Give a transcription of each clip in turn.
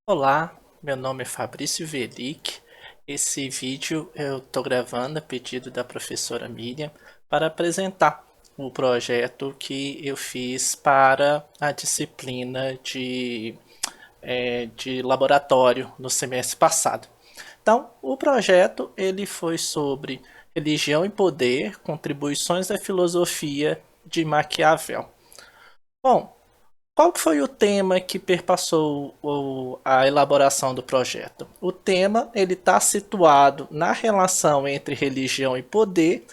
Olá, meu nome é Fabrício Velic. Esse vídeo eu estou gravando a pedido da professora Miriam para apresentar o projeto que eu fiz para a disciplina de laboratório no semestre passado. Então, o projeto ele foi sobre religião e poder, contribuições da filosofia de Maquiavel. Bom, qual que foi o tema que perpassou a elaboração do projeto? O tema ele está situado na relação entre religião e poder,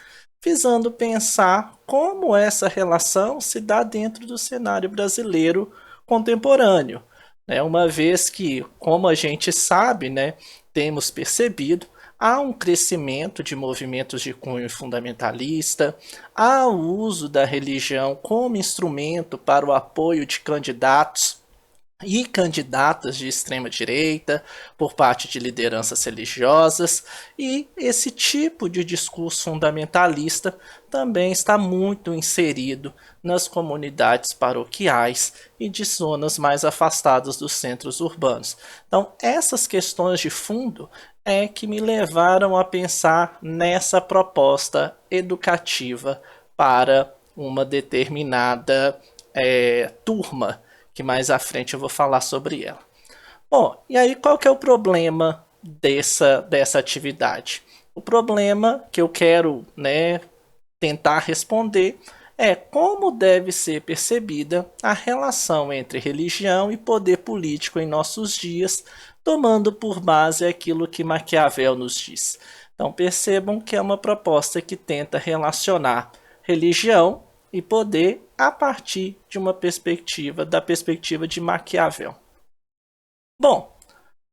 visando pensar como essa relação se dá dentro do cenário brasileiro contemporâneo, né? Uma vez que, como a gente sabe, né, temos percebido, há um crescimento de movimentos de cunho fundamentalista, há o uso da religião como instrumento para o apoio de candidatos e candidatas de extrema direita por parte de lideranças religiosas, e esse tipo de discurso fundamentalista também está muito inserido nas comunidades paroquiais e de zonas mais afastadas dos centros urbanos. Então, essas questões de fundo é que me levaram a pensar nessa proposta educativa para uma determinada turma, que mais à frente eu vou falar sobre ela. Bom, e aí qual que é o problema dessa atividade? O problema que eu quero, né, tentar responder é como deve ser percebida a relação entre religião e poder político em nossos dias, tomando por base aquilo que Maquiavel nos diz. Então percebam que é uma proposta que tenta relacionar religião e poder a partir de uma perspectiva, da perspectiva de Maquiavel. Bom,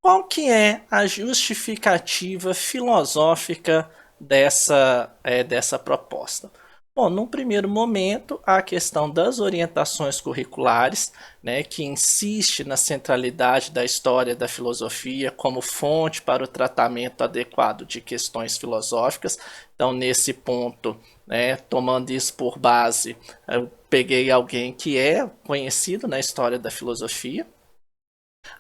qual que é a justificativa filosófica dessa proposta? Bom, num primeiro momento, a questão das orientações curriculares, né, que insiste na centralidade da história da filosofia como fonte para o tratamento adequado de questões filosóficas. Então, nesse ponto, né, tomando isso por base, eu peguei alguém que é conhecido na história da filosofia.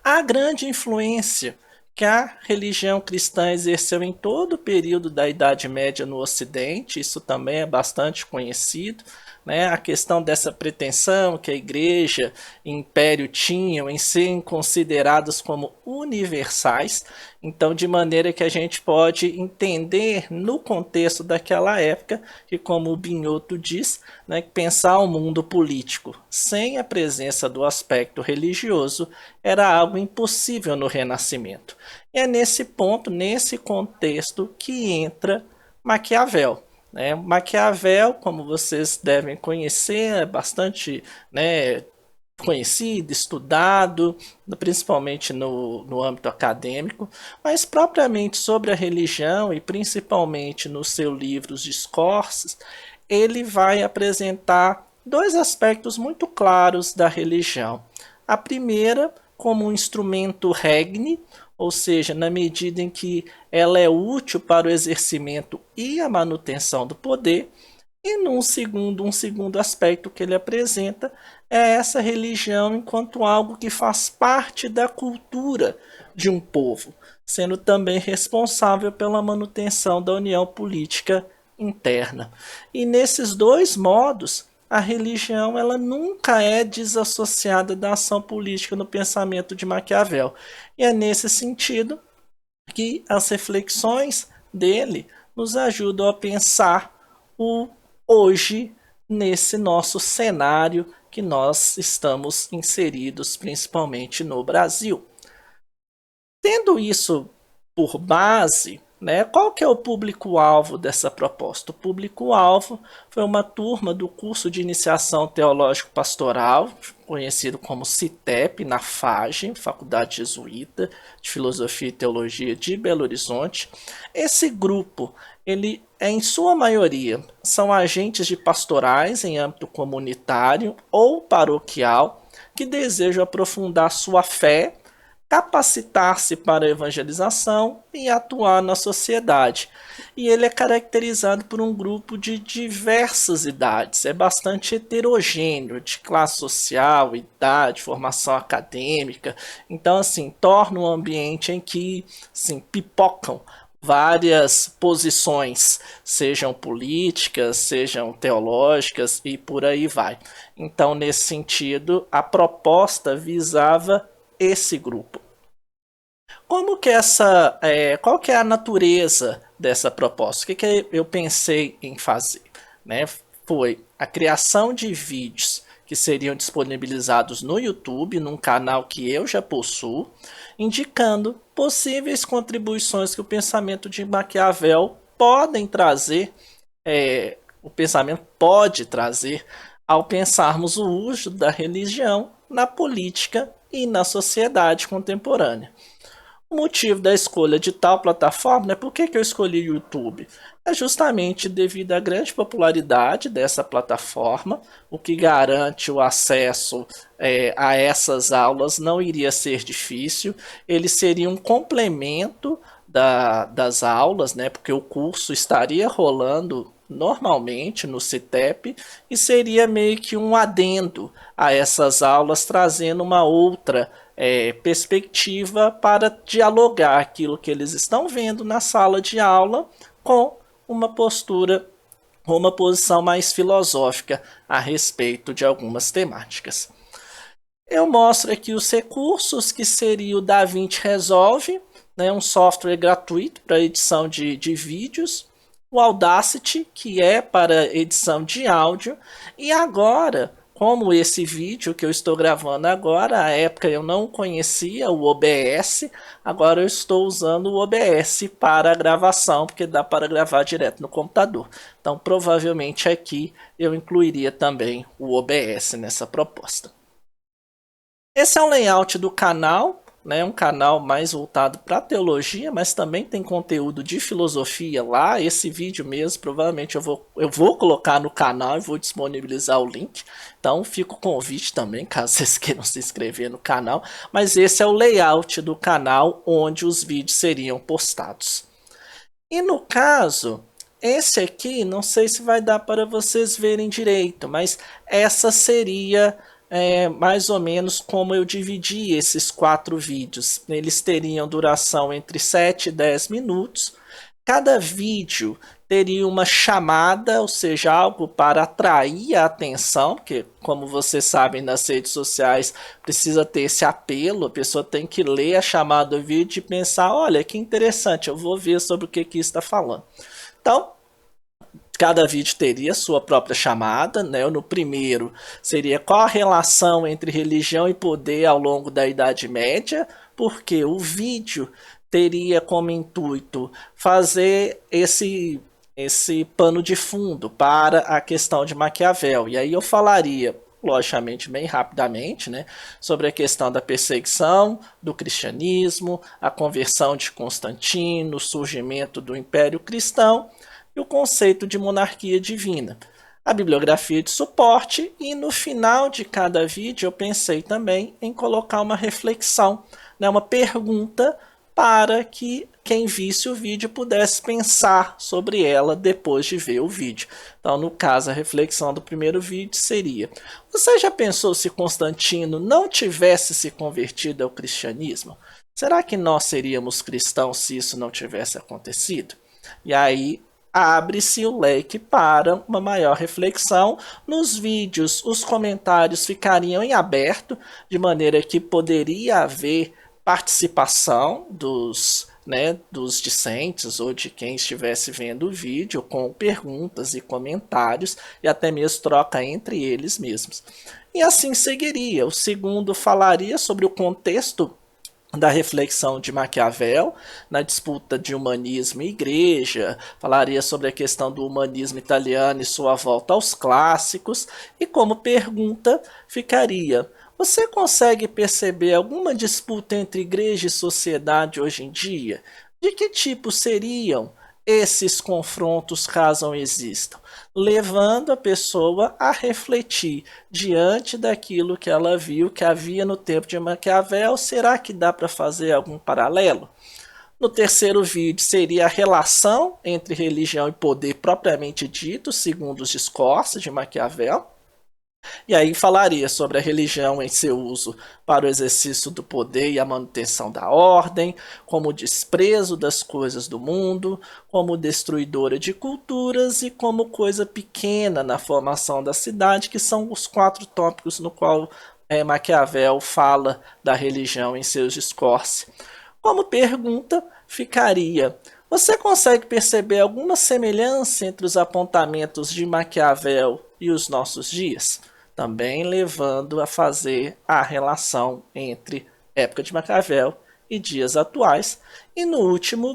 A grande influência que a religião cristã exerceu em todo o período da Idade Média no Ocidente, isso também é bastante conhecido, né? A questão dessa pretensão que a igreja e o império tinham em serem considerados como universais, então de maneira que a gente pode entender no contexto daquela época que, como o Binhoto diz, né, pensar o mundo político sem a presença do aspecto religioso era algo impossível no Renascimento. E é nesse ponto, nesse contexto, que entra Maquiavel. Né? Maquiavel, como vocês devem conhecer, é bastante, né, conhecido, estudado, principalmente no âmbito acadêmico, mas propriamente sobre a religião e principalmente nos seus livros discursos, ele vai apresentar dois aspectos muito claros da religião. A primeira, como um instrumento regne, ou seja, na medida em que ela é útil para o exercimento e a manutenção do poder, e um segundo aspecto que ele apresenta é essa religião enquanto algo que faz parte da cultura de um povo, sendo também responsável pela manutenção da união política interna. E nesses dois modos, a religião ela nunca é desassociada da ação política no pensamento de Maquiavel. E é nesse sentido que as reflexões dele nos ajudam a pensar o hoje nesse nosso cenário que nós estamos inseridos, principalmente no Brasil. Tendo isso por base, né, qual que é o público-alvo dessa proposta? O público-alvo foi uma turma do curso de iniciação teológico pastoral, conhecido como CITEP, na FAGE, Faculdade Jesuíta de Filosofia e Teologia de Belo Horizonte. Esse grupo, ele é em sua maioria, são agentes de pastorais em âmbito comunitário ou paroquial que desejam aprofundar sua fé capacitar-se para a evangelização e atuar na sociedade. E ele é caracterizado por um grupo de diversas idades, é bastante heterogêneo, de classe social, idade, formação acadêmica. Então, assim, torna um ambiente em que, assim, pipocam várias posições, sejam políticas, sejam teológicas e por aí vai. Então, nesse sentido, a proposta visava esse grupo. Como que qual que é a natureza dessa proposta? O que eu pensei em fazer? Né? Foi a criação de vídeos que seriam disponibilizados no YouTube, num canal que eu já possuo, indicando possíveis contribuições que o pensamento de Maquiavel podem trazer, o pensamento pode trazer ao pensarmos o uso da religião na política e na sociedade contemporânea. O motivo da escolha de tal plataforma, né? Por que eu escolhi o YouTube? É justamente devido à grande popularidade dessa plataforma, o que garante o acesso a essas aulas não iria ser difícil, ele seria um complemento das aulas, né? Porque o curso estaria rolando normalmente no CITEP e seria meio que um adendo a essas aulas, trazendo uma outra perspectiva para dialogar aquilo que eles estão vendo na sala de aula com uma postura ou uma posição mais filosófica a respeito de algumas temáticas. Eu mostro aqui os recursos que seria o DaVinci Resolve, né, um software gratuito para edição de vídeos, o Audacity, que é para edição de áudio, e agora, como esse vídeo que eu estou gravando agora, à época eu não conhecia o OBS, agora eu estou usando o OBS para a gravação, porque dá para gravar direto no computador. Então, provavelmente aqui eu incluiria também o OBS nessa proposta. Esse é um layout do canal, né? Um canal mais voltado para teologia, mas também tem conteúdo de filosofia lá. Esse vídeo mesmo, provavelmente eu vou colocar no canal e vou disponibilizar o link. Então fica o convite também, caso vocês queiram se inscrever no canal. Mas esse é o layout do canal onde os vídeos seriam postados. E no caso, esse aqui, não sei se vai dar para vocês verem direito, mas essa seria mais ou menos como eu dividi esses 4 vídeos. Eles teriam duração entre 7 e 10 minutos. Cada vídeo teria uma chamada, ou seja, algo para atrair a atenção, porque, como vocês sabem, nas redes sociais precisa ter esse apelo, a pessoa tem que ler a chamada do vídeo e pensar, olha, que interessante, eu vou ver sobre o que está falando. Então, cada vídeo teria sua própria chamada, né? No primeiro seria qual a relação entre religião e poder ao longo da Idade Média, porque o vídeo teria como intuito fazer esse pano de fundo para a questão de Maquiavel. E aí eu falaria, logicamente, bem rapidamente, né, sobre a questão da perseguição do cristianismo, a conversão de Constantino, o surgimento do Império Cristão, e o conceito de monarquia divina, a bibliografia de suporte, e no final de cada vídeo eu pensei também em colocar uma reflexão, né, uma pergunta para que quem visse o vídeo pudesse pensar sobre ela depois de ver o vídeo. Então, no caso, a reflexão do primeiro vídeo seria: você já pensou se Constantino não tivesse se convertido ao cristianismo? Será que nós seríamos cristãos se isso não tivesse acontecido? E aí abre-se o leque para uma maior reflexão. Nos vídeos, os comentários ficariam em aberto, de maneira que poderia haver participação dos discentes ou de quem estivesse vendo o vídeo, com perguntas e comentários, e até mesmo troca entre eles mesmos. E assim seguiria. O segundo falaria sobre o contexto da reflexão de Maquiavel na disputa de humanismo e igreja, falaria sobre a questão do humanismo italiano e sua volta aos clássicos, e como pergunta ficaria: você consegue perceber alguma disputa entre igreja e sociedade hoje em dia? De que tipo seriam esses confrontos, caso existam, levando a pessoa a refletir diante daquilo que ela viu que havia no tempo de Maquiavel. Será que dá para fazer algum paralelo? No terceiro vídeo seria a relação entre religião e poder propriamente dito, segundo os discursos de Maquiavel. E aí falaria sobre a religião em seu uso para o exercício do poder e a manutenção da ordem, como desprezo das coisas do mundo, como destruidora de culturas e como coisa pequena na formação da cidade, que são os 4 tópicos no qual Maquiavel fala da religião em seus discursos. Como pergunta, ficaria: você consegue perceber alguma semelhança entre os apontamentos de Maquiavel e os nossos dias? Também levando a fazer a relação entre época de Maquiavel e dias atuais. E no último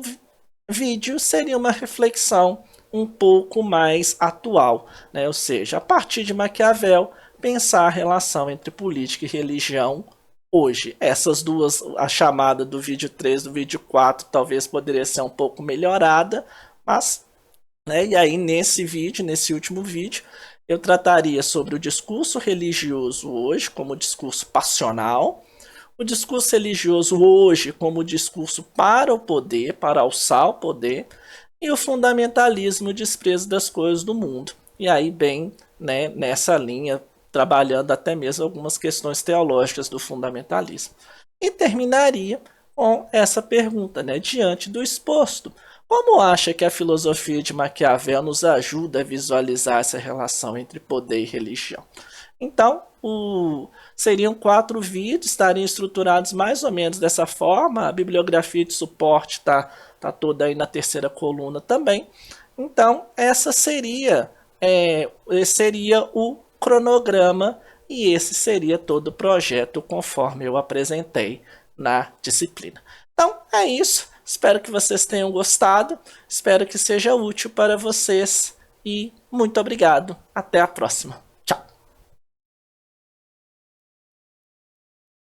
vídeo seria uma reflexão um pouco mais atual, né? Ou seja, a partir de Maquiavel, pensar a relação entre política e religião hoje. Essas duas, a chamada do vídeo 3 do vídeo 4, talvez poderia ser um pouco melhorada, mas, né, e aí nesse vídeo, nesse último vídeo, eu trataria sobre o discurso religioso hoje como discurso passional, o discurso religioso hoje como discurso para o poder, para alçar o poder, e o fundamentalismo, o desprezo das coisas do mundo. E aí bem, né, nessa linha, trabalhando até mesmo algumas questões teológicas do fundamentalismo. E terminaria com essa pergunta, né, diante do exposto: como acha que a filosofia de Maquiavel nos ajuda a visualizar essa relação entre poder e religião? Então, seriam 4 vídeos, estariam estruturados mais ou menos dessa forma. A bibliografia de suporte está toda aí na terceira coluna também. Então, essa seria o cronograma e esse seria todo o projeto conforme eu apresentei na disciplina. Então, é isso. Espero que vocês tenham gostado. Espero que seja útil para vocês e muito obrigado. Até a próxima.